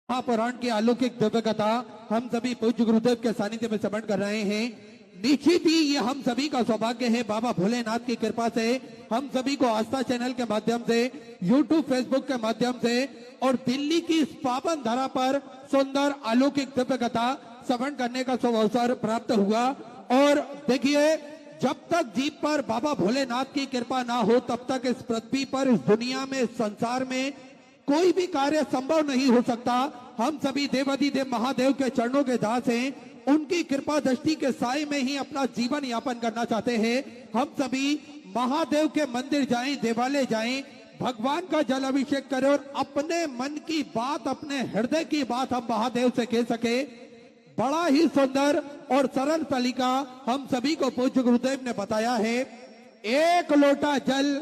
महापुराण की अलौकिक दिव्य कथा हम सभी पूज्य गुरुदेव के सानिध्य में श्रवण कर रहे हैं। निश्चित ही ये हम सभी का सौभाग्य है, बाबा भोलेनाथ की कृपा से हम सभी को आस्था चैनल के माध्यम से, यूट्यूब फेसबुक के माध्यम से और दिल्ली की इस पावन धरा पर सुंदर अलौकिक दिव्य कथा श्रवण करने का शुभ अवसर प्राप्त हुआ। और देखिए, जब तक जीव पर बाबा भोलेनाथ की कृपा ना हो तब तक इस पृथ्वी पर, इस दुनिया में, इस संसार में कोई भी कार्य संभव नहीं हो सकता। हम सभी देवाधिदेव महादेव के चरणों के दास हैं, उनकी कृपा दृष्टि के साए में ही अपना जीवन यापन करना चाहते हैं। हम सभी महादेव के मंदिर जाएं, देवालय जाएं, भगवान का जल अभिषेक करें और अपने मन की बात, अपने हृदय की बात हम महादेव से कह सके। बड़ा ही सुंदर और सरल तरीका हम सभी को पूज्य गुरुदेव ने बताया है। एक लोटा जल,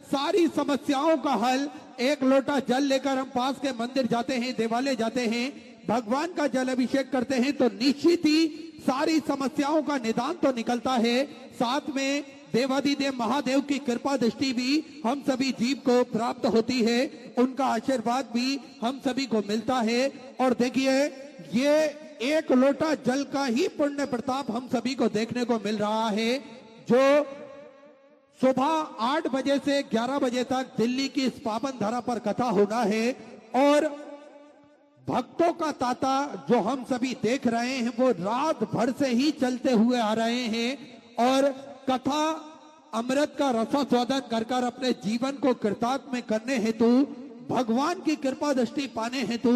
सारी समस्याओं का हल। एक लोटा जल लेकर हम पास के मंदिर जाते हैं, देवालय जाते हैं, भगवान का जल अभिषेक करते हैं तो निश्चित ही सारी समस्याओं का निदान तो निकलता है। साथ में देवाधिदेव महादेव की कृपा दृष्टि भी हम सभी जीव को प्राप्त होती है, उनका आशीर्वाद भी हम सभी को मिलता है। और देखिए, ये एक लोटा जल का ही पुण्य प्रताप हम सभी को देखने को मिल रहा है, जो सुबह 8 बजे से 11 बजे तक दिल्ली की इस पावन धरा पर कथा होना है। और भक्तों का तांता जो हम सभी देख रहे हैं वो रात भर से ही चलते हुए आ रहे हैं और कथा अमृत का रसास्वादन कर कर अपने जीवन को कृतार्थ करने हेतु, भगवान की कृपा दृष्टि पाने हेतु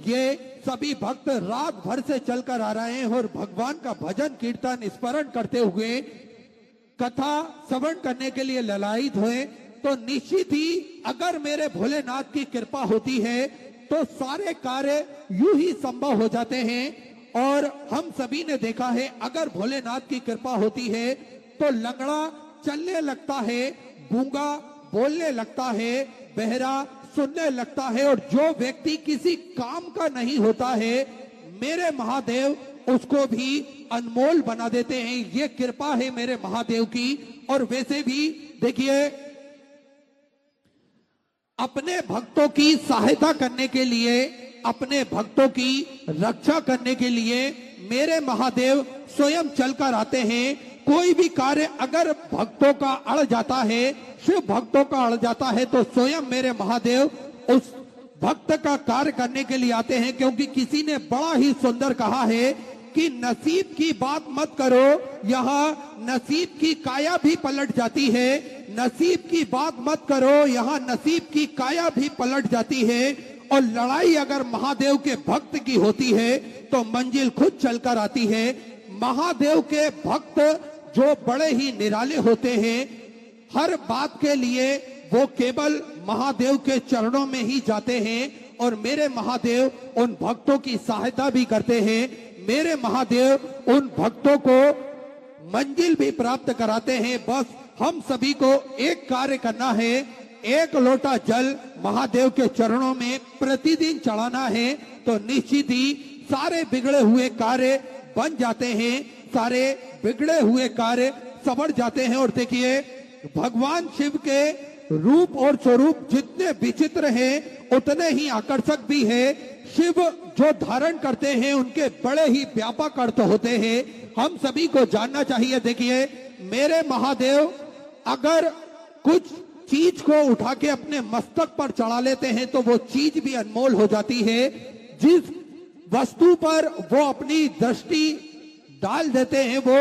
ये सभी भक्त रात भर से चलकर आ रहे हैं और भगवान का भजन कीर्तन स्मरण करते हुए कथा श्रवण करने के लिए ललायित हुए। तो निश्चित ही अगर मेरे भोलेनाथ की कृपा होती है तो सारे कार्य यूं ही संभव हो जाते हैं। और हम सभी ने देखा है, अगर भोलेनाथ की कृपा होती है तो लंगड़ा चलने लगता है, गूंगा बोलने लगता है, बहरा सुनने लगता है और जो व्यक्ति किसी काम का नहीं होता है, मेरे महादेव उसको भी अनमोल बना देते हैं। ये कृपा है मेरे महादेव की। और वैसे भी देखिए, अपने भक्तों की सहायता करने के लिए, अपने भक्तों की रक्षा करने के लिए मेरे महादेव स्वयं चलकर आते हैं। कोई भी कार्य अगर भक्तों का अड़ जाता है, शिव भक्तों का अड़ जाता है, तो स्वयं मेरे महादेव उस भक्त का कार्य करने के लिए आते हैं। क्योंकि किसी ने बड़ा ही सुंदर कहा है कि नसीब की बात मत करो, यहाँ नसीब की काया भी पलट जाती है। नसीब की बात मत करो, यहाँ नसीब की काया भी पलट जाती है। और लड़ाई अगर महादेव के भक्त की होती है तो मंजिल खुद चलकर आती है। महादेव के भक्त जो बड़े ही निराले होते हैं, हर बात के लिए वो केवल महादेव के चरणों में ही जाते हैं और मेरे महादेव उन भक्तों की सहायता भी करते हैं। मेरे महादेव उन भक्तों को मंजिल भी प्राप्त कराते हैं। बस हम सभी को एक कार्य करना है, एक लोटा जल महादेव के चरणों में प्रतिदिन चढ़ाना है तो निश्चित ही सारे बिगड़े हुए कार्य बन जाते हैं, सारे बिगड़े हुए कार्य संवर जाते हैं। और देखिए, भगवान शिव के रूप और स्वरूप जितने विचित्र हैं उतने ही आकर्षक भी है। शिव जो धारण करते हैं उनके बड़े ही व्यापक अर्थ होते हैं, हम सभी को जानना चाहिए। देखिए, मेरे महादेव अगर कुछ चीज को उठा के अपने मस्तक पर चढ़ा लेते हैं तो वो चीज भी अनमोल हो जाती है। जिस वस्तु पर वो अपनी दृष्टि डाल देते हैं वो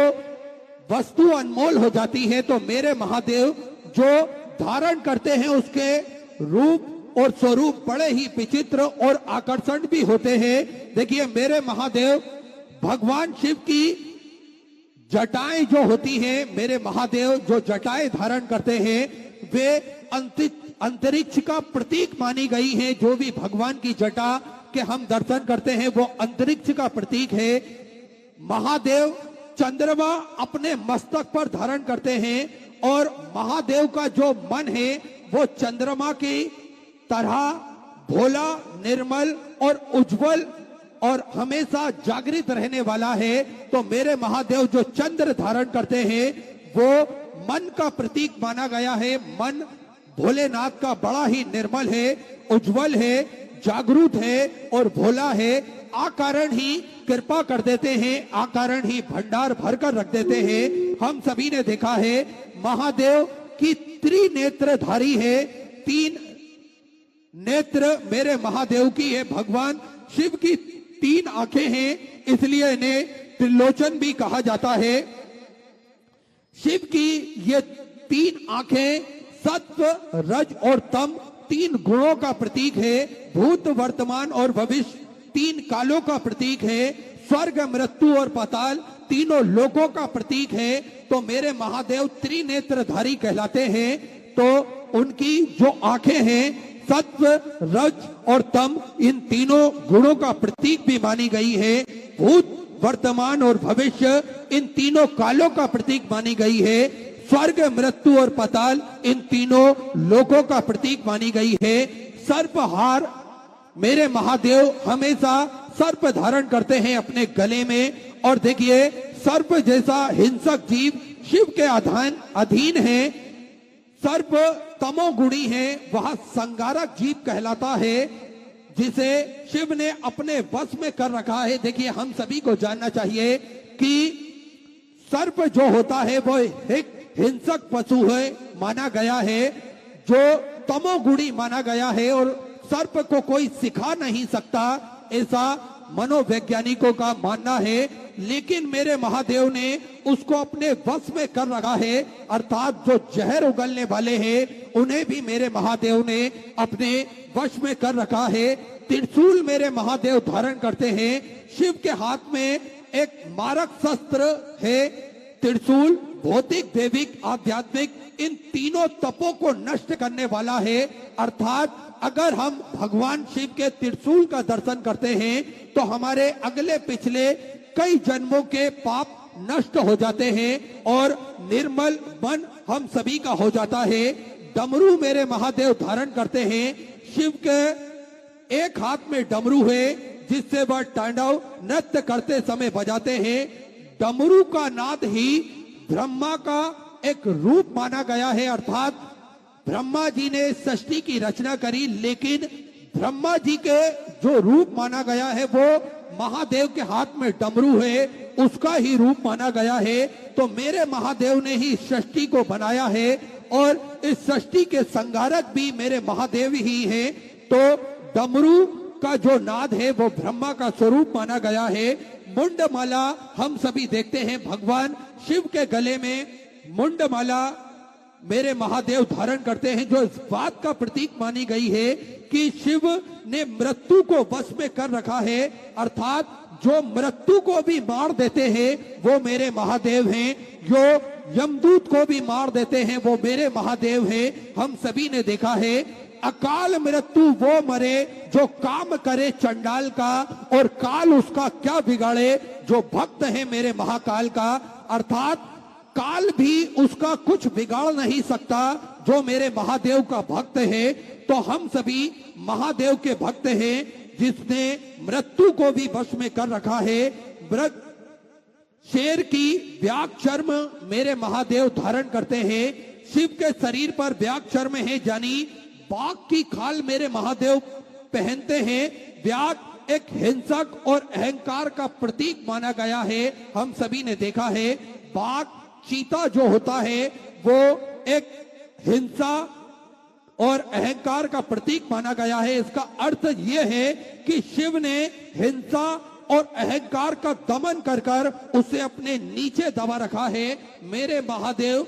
वस्तु अनमोल हो जाती है। तो मेरे महादेव जो धारण करते हैं उसके रूप और स्वरूप बड़े ही विचित्र और आकर्षण भी होते हैं। देखिए, मेरे महादेव भगवान शिव की जटाएं जो होती हैं, मेरे महादेव जो जटाएं धारण करते हैं वे अंतरिक्ष का प्रतीक मानी गई है। जो भी भगवान की जटा के हम दर्शन करते हैं वो अंतरिक्ष का प्रतीक है। महादेव चंद्रमा अपने मस्तक पर धारण करते हैं और महादेव का जो मन है वो चंद्रमा की तरह भोला, निर्मल और उज्जवल और हमेशा जागृत रहने वाला है। तो मेरे महादेव जो चंद्र धारण करते हैं वो मन का प्रतीक माना गया है। मन भोलेनाथ का बड़ा ही निर्मल है, उज्जवल है। जागरूक है और भोला है, आकारण ही कृपा कर देते हैं, आकारण ही भंडार भरकर रख देते हैं। हम सभी ने देखा है महादेव की त्रिनेत्रधारी है, 3 नेत्र मेरे महादेव की है। भगवान शिव की 3 आंखें हैं, इसलिए इन्हें त्रिलोचन भी कहा जाता है। शिव की ये 3 आंखें सत्व, रज और तम 3 गुणों का प्रतीक है। भूत, वर्तमान और भविष्य 3 कालों का प्रतीक है। स्वर्ग, मृत्यु और पाताल तीनों लोकों का प्रतीक है। तो मेरे महादेव त्रिनेत्रधारी कहलाते हैं। तो उनकी जो आंखें हैं सत्व, रज और तम, इन तीनों गुणों का प्रतीक भी मानी गई है। भूत, वर्तमान और भविष्य इन तीनों कालों का प्रतीक मानी गई है। स्वर्ग, मृत्यु और पाताल इन तीनों लोकों का प्रतीक मानी गई है। सर्पहार मेरे महादेव हमेशा सर्प धारण करते हैं अपने गले में। और देखिए सर्प जैसा हिंसक जीव शिव के अधीन है। सर्प तमोगुणी है, वह संगारक जीव कहलाता है, जिसे शिव ने अपने वश में कर रखा है। देखिए हम सभी को जानना चाहिए कि सर्प जो होता है वो एक हिंसक पशु है माना गया है, जो तमोगुणी माना गया है और सर्प को कोई सिखा नहीं सकता, ऐसा मनोवैज्ञानिकों का मानना है। लेकिन मेरे महादेव ने उसको अपने वश में कर रखा है, अर्थात जो जहर उगलने वाले हैं उन्हें भी मेरे महादेव ने अपने वश में कर रखा है। त्रिशूल मेरे महादेव धारण करते हैं। शिव के हाथ में एक मारक शस्त्र है। त्रिशूल भौतिक, दैविक, आध्यात्मिक इन तीनों तपों को नष्ट करने वाला है। अर्थात अगर हम भगवान शिव के त्रिशूल का दर्शन करते हैं तो हमारे अगले पिछले कई जन्मों के पाप नष्ट हो जाते हैं और निर्मल मन हम सभी का हो जाता है। डमरू मेरे महादेव धारण करते हैं। शिव के एक हाथ में डमरू है, जिससे वह तांडव नृत्य करते समय बजाते हैं। डमरू का नाद ही ब्रह्मा का एक रूप माना गया है, अर्थात ब्रह्मा जी ने सृष्टि की रचना करी, लेकिन ब्रह्मा जी के जो रूप माना गया है वो महादेव के हाथ में डमरू है, उसका ही रूप माना गया है। तो मेरे महादेव ने ही सृष्टि को बनाया है और इस सृष्टि के संहारक भी मेरे महादेव ही हैं। तो डमरू का जो नाद है वो ब्रह्मा का स्वरूप माना गया है। मुंडमाला हम सभी देखते हैं, भगवान शिव के गले में मुंडमाला मेरे महादेव धारण करते हैं, जो इस बात का प्रतीक मानी गई है कि शिव ने मृत्यु को वश में कर रखा है, अर्थात जो मृत्यु को भी मार देते हैं वो मेरे महादेव हैं, जो यमदूत को भी मार देते हैं वो मेरे महादेव हैं। हम सभी ने देखा है अकाल मृत्यु वो मरे जो काम करे चंडाल का, और काल उसका क्या बिगाड़े जो भक्त है मेरे महाकाल का, अर्थात काल भी उसका कुछ बिगाड़ नहीं सकता जो मेरे महादेव का भक्त है। तो हम सभी महादेव के भक्त हैं, जिसने मृत्यु को भी वश में कर रखा है। मृग शेर की व्याघ चर्म मेरे महादेव धारण करते हैं। शिव के शरीर पर व्याघ चर्म है, यानी बाघ की खाल मेरे महादेव पहनते हैं। व्याघ एक हिंसक और अहंकार का प्रतीक माना गया है, हम सभी ने देखा है। बाघ, चीता जो होता है वो एक हिंसा और अहंकार का प्रतीक माना गया है। इसका अर्थ यह है कि शिव ने हिंसा और अहंकार का दमन कर कर उसे अपने नीचे दबा रखा है। मेरे महादेव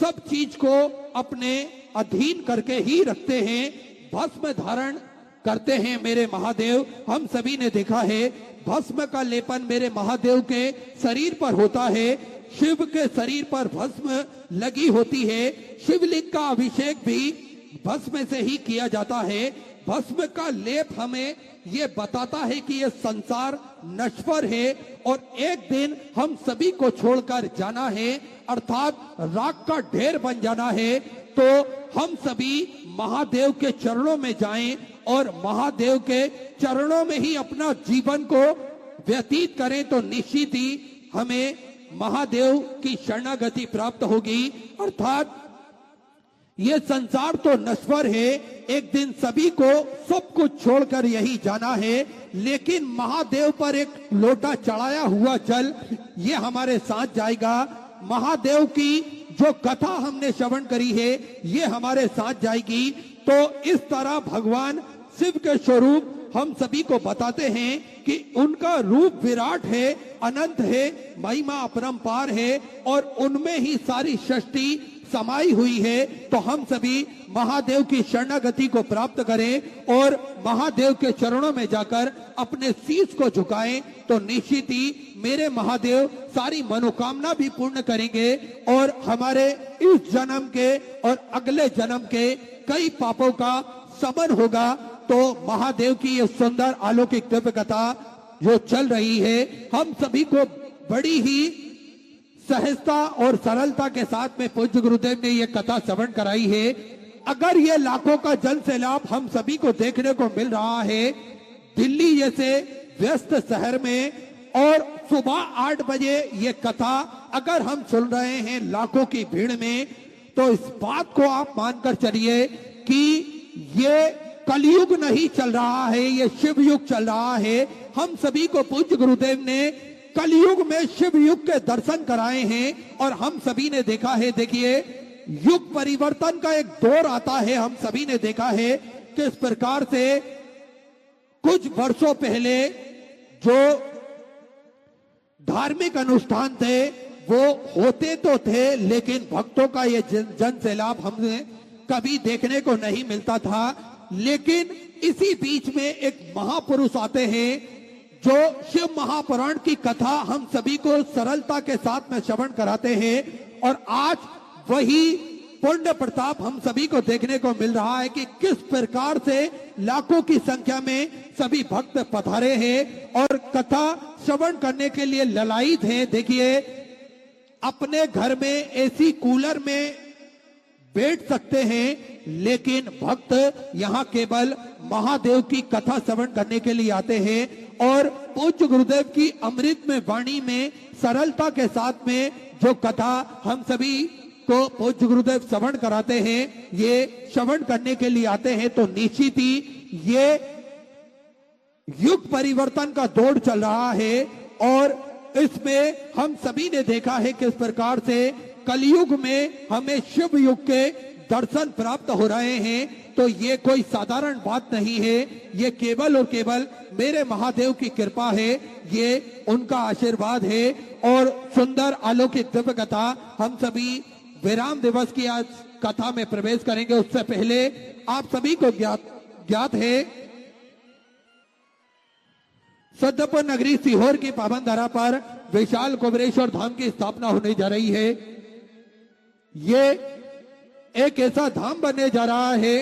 सब चीज को अपने अधीन करके ही रखते हैं, भस्म धारण करते हैं मेरे महादेव। हम सभी ने देखा है भस्म का लेपन मेरे महादेव के शरीर पर होता है। शिव के शरीर पर भस्म लगी होती है। शिवलिंग का अभिषेक भी भस्म से ही किया जाता है। भस्म का लेप हमें ये बताता है कि ये संसार नश्वर है और एक दिन हम सभी को छोड़कर जाना है, अर्थात राख का ढेर बन जाना है। तो हम सभी महादेव के चरणों में जाएं और महादेव के चरणों में ही अपना जीवन को व्यतीत करें, तो निश्चित ही हमें महादेव की शरणागति प्राप्त होगी। अर्थात ये संसार तो नश्वर है, एक दिन सभी को सब कुछ छोड़कर यही जाना है, लेकिन महादेव पर एक लोटा चढ़ाया हुआ जल ये हमारे साथ जाएगा। महादेव की जो कथा हमने श्रवण करी है ये हमारे साथ जाएगी। तो इस तरह भगवान शिव के स्वरूप हम सभी को बताते हैं कि उनका रूप विराट है, अनंत है, महिमा अपरंपार है और उनमें ही सारी सृष्टि समाई हुई है। तो हम सभी महादेव की शरणागति को प्राप्त करें और महादेव के चरणों में जाकर अपने शीश को झुकाएं, तो निश्चित ही मेरे महादेव सारी मनोकामना भी पूर्ण करेंगे और हमारे इस जन्म के और अगले जन्म के कई पापों का शमन होगा। तो महादेव की ये सुंदर अलौकिक दिव्य कथा जो चल रही है, हम सभी को बड़ी ही सहजता और सरलता के साथ में पूज्य गुरुदेव ने ये कथा श्रवण कराई है। अगर ये लाखों का जन सैलाब हम सभी को देखने को मिल रहा है दिल्ली जैसे व्यस्त शहर में, और सुबह 8 बजे ये कथा अगर हम सुन रहे हैं लाखों की भीड़ में, तो इस बात को आप मानकर चलिए कि ये कलयुग नहीं चल रहा है, ये शिव युग चल रहा है। हम सभी को पूज्य गुरुदेव ने कलयुग में शिव युग के दर्शन कराए हैं और हम सभी ने देखा है, देखिए युग परिवर्तन का एक दौर आता है। हम सभी ने देखा है किस प्रकार से कुछ वर्षों पहले जो धार्मिक अनुष्ठान थे वो होते तो थे, लेकिन भक्तों का ये जन सैलाब हमें कभी देखने को नहीं मिलता था। लेकिन इसी बीच में एक महापुरुष आते हैं जो शिव महापुराण की कथा हम सभी को सरलता के साथ में श्रवण कराते हैं, और आज वही पुण्य प्रताप हम सभी को देखने को मिल रहा है कि किस प्रकार से लाखों की संख्या में सभी भक्त पधारे हैं और कथा श्रवण करने के लिए ललायित हैं। देखिए अपने घर में एसी कूलर में बैठ सकते हैं, लेकिन भक्त यहाँ केवल महादेव की कथा श्रवण करने के लिए आते हैं और पूज्य गुरुदेव की अमृत में वाणी में सरलता के साथ में जो कथा हम सभी को पूज्य गुरुदेव श्रवण कराते हैं, ये श्रवण करने के लिए आते हैं। तो निश्चित ही ये युग परिवर्तन का दौर चल रहा है और इसमें हम सभी ने देखा है किस प्रकार से कलयुग में हमें शिव युग के दर्शन प्राप्त हो रहे हैं। तो ये कोई साधारण बात नहीं है, ये केवल और केवल मेरे महादेव की कृपा है, ये उनका आशीर्वाद है। और सुंदर अलौकिक दिव्य कथा हम सभी विराम दिवस की आज कथा में प्रवेश करेंगे। उससे पहले आप सभी को ज्ञात है सद्यपुर नगरी सीहोर की पावन धरा पर विशाल कुबेरेश्वर धाम की स्थापना होने जा रही है। ये एक ऐसा धाम बनने जा रहा है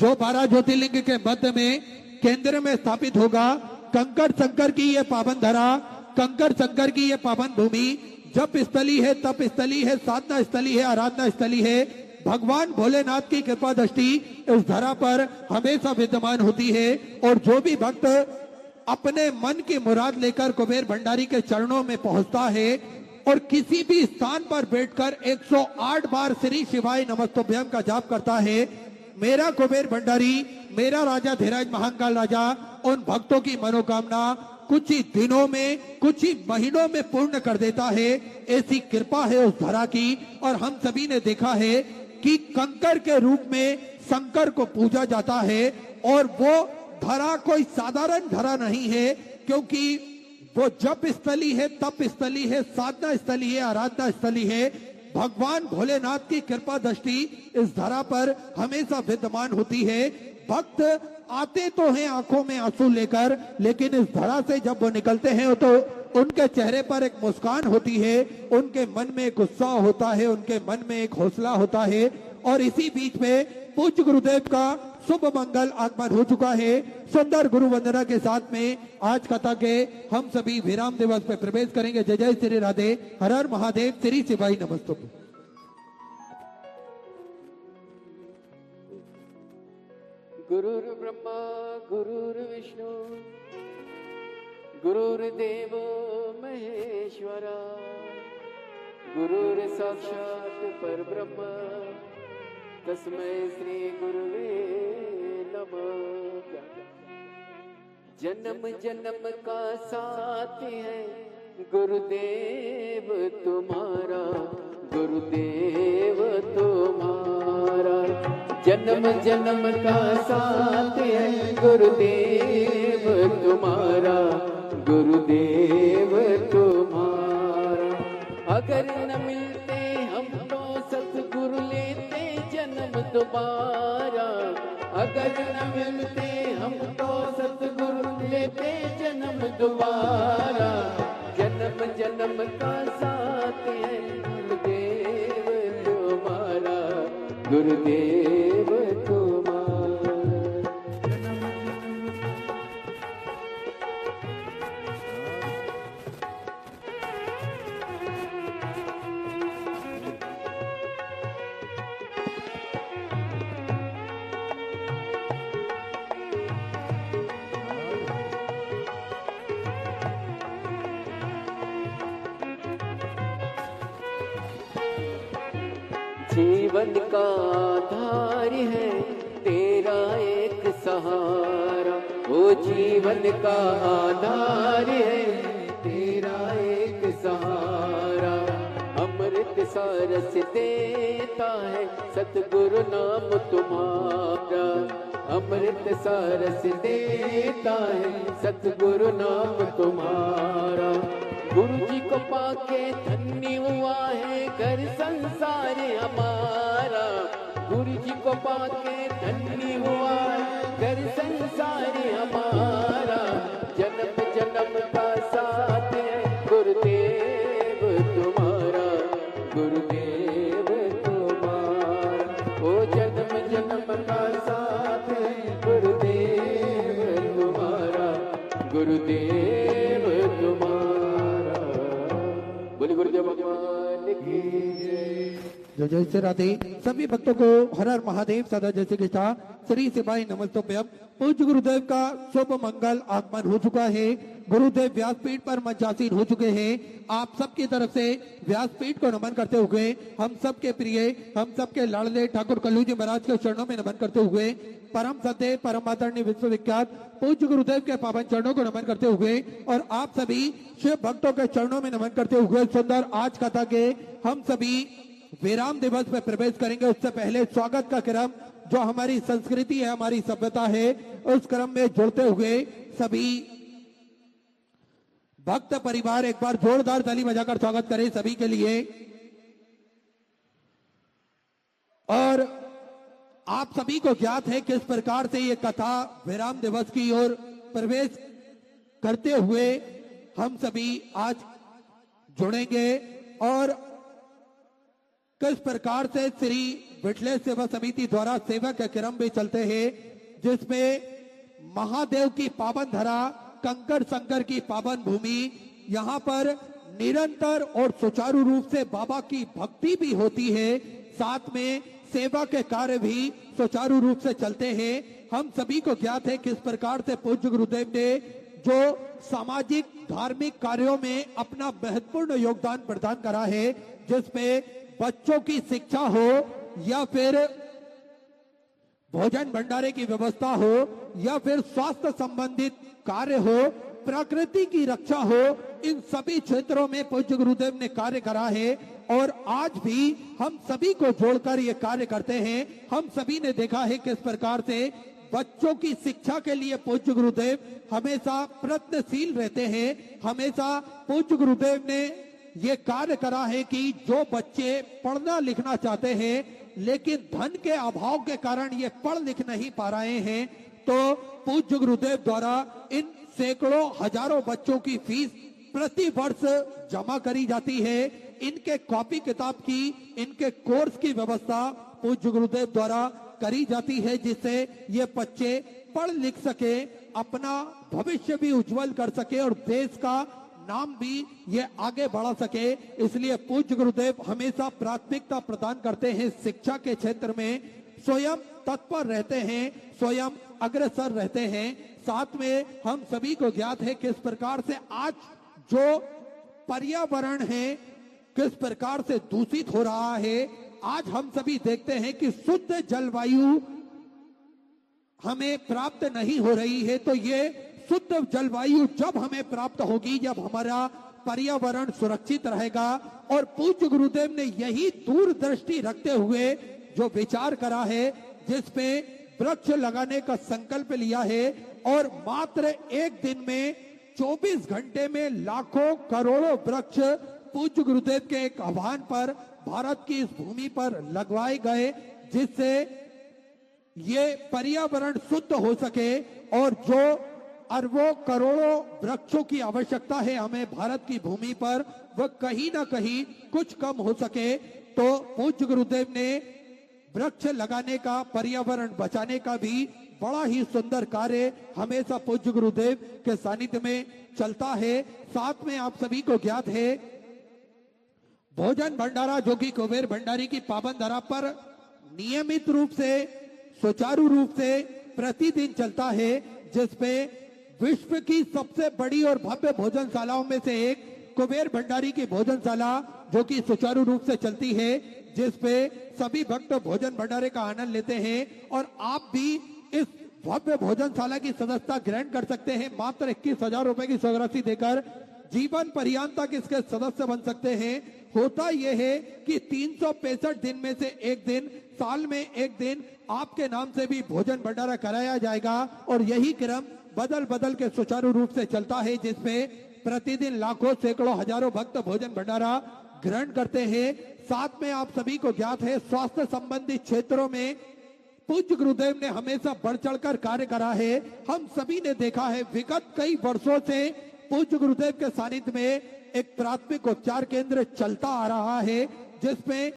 जो 12 ज्योतिर्लिंग के मध्य में केंद्र में स्थापित होगा। कंकड़ शंकर की ये पावन धरा, कंकड़ शंकर की ये पावन भूमि जप स्थली है, तप स्थली है, साधना स्थली है, आराधना स्थली है। भगवान भोलेनाथ की कृपा दृष्टि इस धरा पर हमेशा विद्यमान होती है और जो भी भक्त अपने मन की मुराद लेकर कुबेर भंडारी के चरणों में पहुंचता है और किसी भी स्थान पर बैठकर 108 बार श्री शिवाय नमस्तुभ्यम का जाप करता है, मेरा कुबेर भंडारी, मेरा राजा धीराज महाकाल राजा उन भक्तों की मनोकामना कुछ ही दिनों में, कुछ ही महीनों में पूर्ण कर देता है। ऐसी कृपा है उस धरा की। और हम सभी ने देखा है कि कंकड़ के रूप में शंकर को पूजा जाता है और वो धरा कोई साधारण धरा नहीं है, क्योंकि वो जप स्थली है, तप स्थली है, साधना स्थली है, आराधना स्थली है। भगवान भोलेनाथ की कृपा दृष्टि इस धरा पर हमेशा विद्यमान होती है। भक्त आते तो हैं आंखों में आंसू लेकर, लेकिन इस धरा से जब वो निकलते हैं तो उनके चेहरे पर एक मुस्कान होती है, उनके मन में एक उत्साह होता है, उनके मन में एक हौसला होता है। और इसी बीच में पूज्य गुरुदेव का शुभ मंगल आगमन हो चुका है। सुंदर गुरु वंदना के साथ में आज कथा के हम सभी विराम दिवस पे प्रवेश करेंगे। जय जय श्री राधे, हर हर महादेव, श्री शिवाय नमस्तुभ्यं। गुरुर्ब्रह्मा गुरुर्विष्णु गुरुर्देव महेश्वरा गुरुर्साक्षात् परब्रह्म तस्मै श्री गुरुवे नमः। जन्म जन्म का साथ है गुरुदेव तुम्हारा, गुरुदेव तुम्हारा। जन्म जन्म का साथ है गुरुदेव तुम्हारा, गुरुदेव तुम्हारा। अगर न मिलते हमको सतगुरु लेते जन्म दोबारा, अगर न मिलते हमको सतगुरु लेते जन्म दोबारा। जन्म जन्म का साथ है गुरुदेव तुम्हारा, गुरुदेव तुम्हारा। जीवन का आधार है तेरा एक सहारा, ओ जीवन का आधार है तेरा एक सहारा। अमृत सारस देता है सतगुरु नाम तुम्हारा, अमृत सारस देता है सतगुरु नाम तुम्हारा। गुरु जी को पाके धन्य हुआ है घर संसार हमारा, गुरु जी को पाके धन्य हुआ है घर संसार हमारा। जन्म जन्म का साथ है गुरुदेव तुम्हारा, गुरुदेव तुम्हारा। ओ जन्म जन्म का साथ है गुरुदेव तुम्हारा, गुरुदेव तुम्हारा। बोले गुरुदेव भगवान की जय। जय श्री राधे। सभी भक्तों को हर हर महादेव सदा जय श्री कृष्णा श्री सिपाही नमस्तोभ्यम। पूज्य गुरुदेव का शुभ मंगल आगमन हो चुका है। गुरुदेव व्यासपीठ पर मंचासीन हो चुके हैं। आप सबकी तरफ से व्यासपीठ को नमन करते हुए हम सबके प्रिय, हम सबके लाडले ठाकुर कल्लू जी महाराज के चरणों में नमन करते हुए परम सत्य परम आदरणीय विश्वविख्यात पूज्य गुरुदेव के पावन चरणों को नमन करते हुए और आप सभी शिव भक्तों के चरणों में नमन करते हुए सुंदर आज कथा के हम सभी विराम दिवस में प्रवेश करेंगे। उससे पहले स्वागत का क्रम जो हमारी संस्कृति है, हमारी सभ्यता है, उस क्रम में जुड़ते हुए सभी भक्त परिवार एक बार जोरदार ताली बजाकर स्वागत करें सभी के लिए। और आप सभी को ज्ञात है किस प्रकार से ये कथा विराम दिवस की ओर प्रवेश करते हुए हम सभी आज जुड़ेंगे और किस प्रकार से श्री विठले सेवा समिति द्वारा सेवा के क्रम भी चलते हैं, जिसमें महादेव की पावन धरा कंकर संकर की पावन भूमि, यहाँ पर निरंतर और सुचारू रूप से बाबा की भक्ति भी होती है, साथ में सेवा के कार्य भी सुचारू रूप से चलते हैं। हम सभी को ज्ञात है किस प्रकार से पूज्य गुरुदेव ने जो सामाजिक धार्मिक कार्यों में अपना महत्वपूर्ण योगदान प्रदान करा है, जिसमें बच्चों की शिक्षा हो या फिर भोजन भंडारे की व्यवस्था हो या फिर स्वास्थ्य संबंधित कार्य हो, प्रकृति की रक्षा हो, इन सभी क्षेत्रों में पूज्य गुरुदेव ने कार्य करा है और आज भी हम सभी को जोड़कर ये कार्य करते हैं। हम सभी ने देखा है किस प्रकार से बच्चों की शिक्षा के लिए पूज्य गुरुदेव हमेशा प्रयत्नशील रहते हैं। हमेशा पूज्य गुरुदेव ने ये कार्य करा है कि जो बच्चे पढ़ना लिखना चाहते हैं लेकिन धन के अभाव के कारण ये पढ़ लिख नहीं पा रहे हैं, तो पूज्य गुरुदेव द्वारा इन सैकड़ों हजारों बच्चों की फीस प्रति वर्ष जमा करी जाती है। इनके कॉपी किताब की, इनके कोर्स की व्यवस्था पूज्य गुरुदेव द्वारा करी जाती है, जिससे ये बच्चे पढ़ लिख सके, अपना भविष्य भी उज्जवल कर सके और देश का नाम भी ये आगे बढ़ा सके। इसलिए पूज्य गुरुदेव हमेशा प्राथमिकता प्रदान करते हैं शिक्षा के क्षेत्र में, स्वयं तत्पर रहते हैं, स्वयं अग्रसर रहते हैं। साथ में हम सभी को ज्ञात है किस प्रकार से आज जो पर्यावरण है किस प्रकार से दूषित हो रहा है, आज हम सभी देखते हैं कि शुद्ध जलवायु हमें प्राप्त नहीं हो रही है, तो ये शुद्ध जलवायु जब हमें प्राप्त होगी जब हमारा पर्यावरण सुरक्षित रहेगा। और पूज्य गुरुदेव ने यही दूरदृष्टि रखते हुए जो विचार करा है, जिसपे वृक्ष लगाने का संकल्प लिया है और मात्र एक दिन में 24 घंटे में लाखों करोड़ों वृक्ष पूज्य गुरुदेव के एक आह्वान पर भारत की इस भूमि पर लगवाए गए, जिससे ये पर्यावरण शुद्ध हो सके। और जो अरबों करोड़ों वृक्षों की आवश्यकता है हमें भारत की भूमि पर, वह कहीं ना कहीं कुछ कम हो सके। तो पूज्य गुरुदेव ने वृक्ष लगाने का, पर्यावरण बचाने का भी बड़ा ही सुंदर कार्य हमेशा पूज्य गुरुदेव के सानिध्य में चलता है। साथ में आप सभी को ज्ञात है भोजन भंडारा, जो कि कुबेर भंडारी की पावन धरा पर नियमित रूप से, सुचारू रूप से प्रतिदिन चलता है, जिसपे विश्व की सबसे बड़ी और भव्य भोजनशालाओं में से एक कुबेर भंडारी की भोजनशाला, जो कि सुचारू रूप से चलती है, जिसपे सभी भक्त भोजन भंडारे का आनंद लेते हैं। और आप भी इस भव्य भोजनशाला की सदस्यता ग्रहण कर सकते हैं। मात्र 21,000 रुपए की स्वर्गराशि देकर जीवन पर्यंत तक इसके सदस्य बन सकते हैं। होता यह है कि 365 दिन में से एक दिन, साल में एक दिन आपके नाम से भी भोजन भंडारा कराया जाएगा। और यही क्रम बदल बदल के सुचारू रूप से चलता है, जिसमें प्रतिदिन लाखों, सैकड़ों, हजारों भक्त भोजन भंडारा ग्रहण करते हैं। साथ में आप सभी को ज्ञात है स्वास्थ्य संबंधी क्षेत्रों में पूज्य गुरुदेव ने हमेशा बढ़ चढ़कर कार्य करा है। हम सभी ने देखा है विगत कई वर्षों से पूज्य गुरुदेव के सानिध्य में एक प्राथमिक उपचार केंद्र चलता आ रहा है, जिसमें